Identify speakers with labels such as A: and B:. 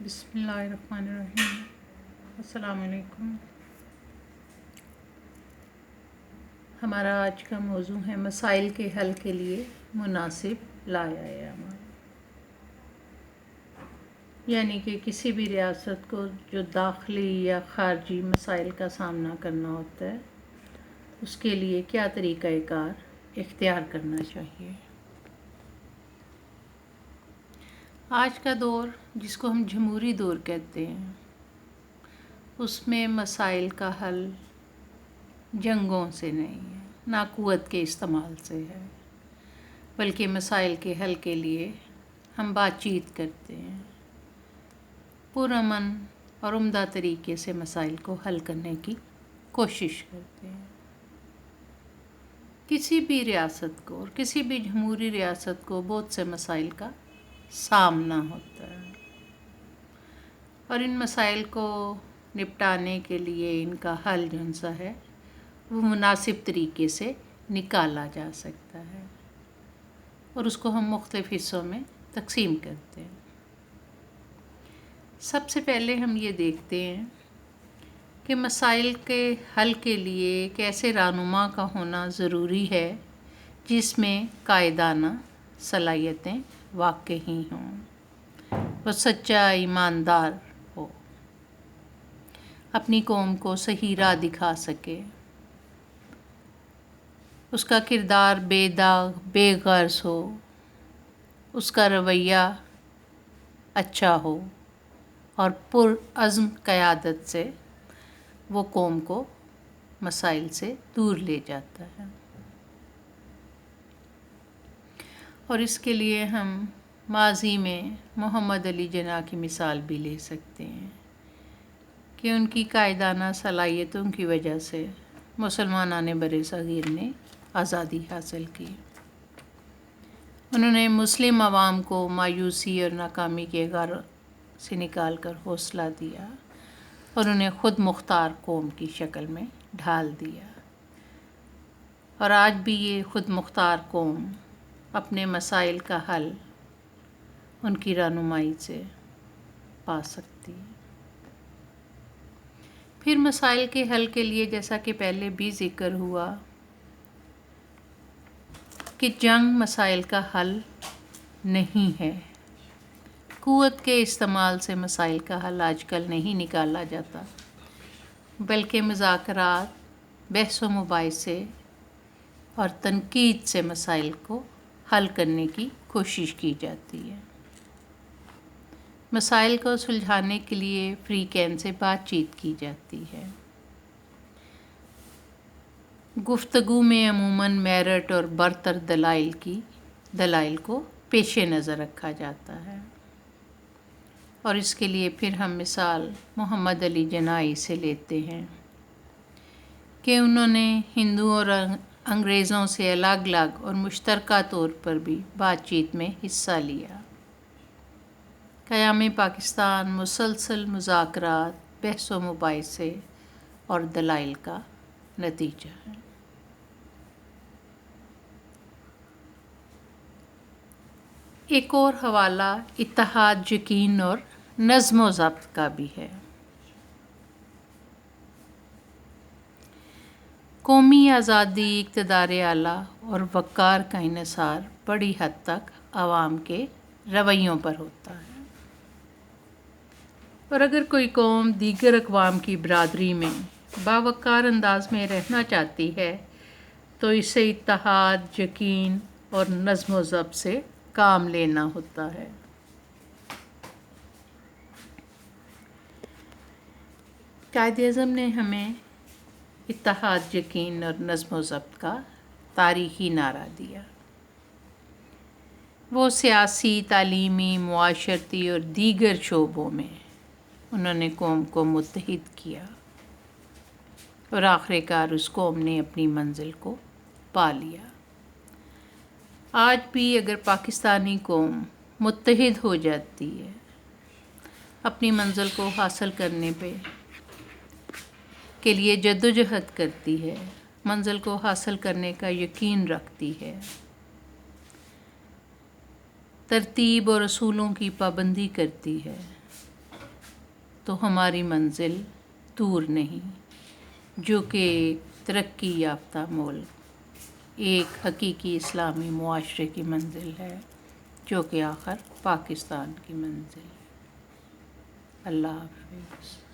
A: بسم اللہ الرحمن الرحیم۔ السلام علیکم۔ ہمارا آج کا موضوع ہے مسائل کے حل کے لیے مناسب لائحہ عمل، یعنی کہ کسی بھی ریاست کو جو داخلی یا خارجی مسائل کا سامنا کرنا ہوتا ہے اس کے لیے کیا طریقہ کار اختیار کرنا چاہیے۔ آج کا دور جس کو ہم جمہوری دور کہتے ہیں اس میں مسائل کا حل جنگوں سے نہیں ہے، نہ قوت کے استعمال سے ہے، بلکہ مسائل کے حل کے لیے ہم بات چیت کرتے ہیں، پرامن اور عمدہ طریقے سے مسائل کو حل کرنے کی کوشش کرتے ہیں۔ کسی بھی ریاست کو اور کسی بھی جمہوری ریاست کو بہت سے مسائل کا سامنا ہوتا ہے، اور ان مسائل کو نپٹانے کے لیے ان کا حل جون سا ہے وہ مناسب طریقے سے نکالا جا سکتا ہے، اور اس کو ہم مختلف حصوں میں تقسیم کرتے ہیں۔ سب سے پہلے ہم یہ دیکھتے ہیں کہ مسائل کے حل کے لیے ایک ایسے رہنما کا ہونا ضروری ہے جس میں قائدانہ صلاحیتیں واقعی ہوں، وہ سچا ایماندار ہو، اپنی قوم کو صحیح راہ دکھا سکے، اس کا کردار بے داغ بے غرض ہو، اس کا رویہ اچھا ہو، اور پرعزم قیادت سے وہ قوم کو مسائل سے دور لے جاتا ہے۔ اور اس کے لیے ہم ماضی میں محمد علی جناح کی مثال بھی لے سکتے ہیں کہ ان کی قائدانہ صلاحیتوں کی وجہ سے مسلمانان بر صغیر نے آزادی حاصل کی۔ انہوں نے مسلم عوام کو مایوسی اور ناکامی کے غار سے نکال کر حوصلہ دیا اور انہیں خود مختار قوم کی شکل میں ڈھال دیا، اور آج بھی یہ خود مختار قوم اپنے مسائل کا حل ان کی رہنمائی سے پا سکتی ہے۔ پھر مسائل کے حل کے لیے جیسا کہ پہلے بھی ذکر ہوا کہ جنگ مسائل کا حل نہیں ہے، قوت کے استعمال سے مسائل کا حل آج کل نہیں نکالا جاتا، بلکہ مذاکرات، بحث و مباحثے اور تنقید سے مسائل کو حل کرنے کی کوشش کی جاتی ہے۔ مسائل کو سلجھانے کے لیے فری کین سے بات چیت کی جاتی ہے۔ گفتگو میں عموماً میرٹ اور برتر دلائل کو پیش نظر رکھا جاتا ہے، اور اس کے لیے پھر ہم مثال محمد علی جناح سے لیتے ہیں کہ انہوں نے ہندوؤں اور انگریزوں سے الگ الگ اور مشترکہ طور پر بھی بات چیت میں حصہ لیا۔ قیام پاکستان مسلسل مذاکرات، بحث و مباحثے اور دلائل کا نتیجہ ہے۔ ایک اور حوالہ اتحاد، یقین اور نظم و ضبط کا بھی ہے۔ قومی آزادی، اقتدار اعلیٰ اور وقار کا انحصار بڑی حد تک عوام کے رویوں پر ہوتا ہے، اور اگر کوئی قوم دیگر اقوام کی برادری میں باوقار انداز میں رہنا چاہتی ہے تو اسے اتحاد، یقین اور نظم و ضبط سے کام لینا ہوتا ہے۔ قائد اعظم نے ہمیں اتحاد، یقین اور نظم و ضبط کا تاریخی نعرہ دیا۔ وہ سیاسی، تعلیمی، معاشرتی اور دیگر شعبوں میں انہوں نے قوم کو متحد کیا، اور آخر کار اس قوم نے اپنی منزل کو پا لیا۔ آج بھی اگر پاکستانی قوم متحد ہو جاتی ہے، اپنی منزل کو حاصل کرنے کے لیے جدوجہد کرتی ہے، منزل کو حاصل کرنے کا یقین رکھتی ہے، ترتیب اور اصولوں کی پابندی کرتی ہے، تو ہماری منزل دور نہیں، جو کہ ترقی یافتہ ملک ایک حقیقی اسلامی معاشرے کی منزل ہے، جو کہ آخر پاکستان کی منزل ہے۔ اللہ حافظ۔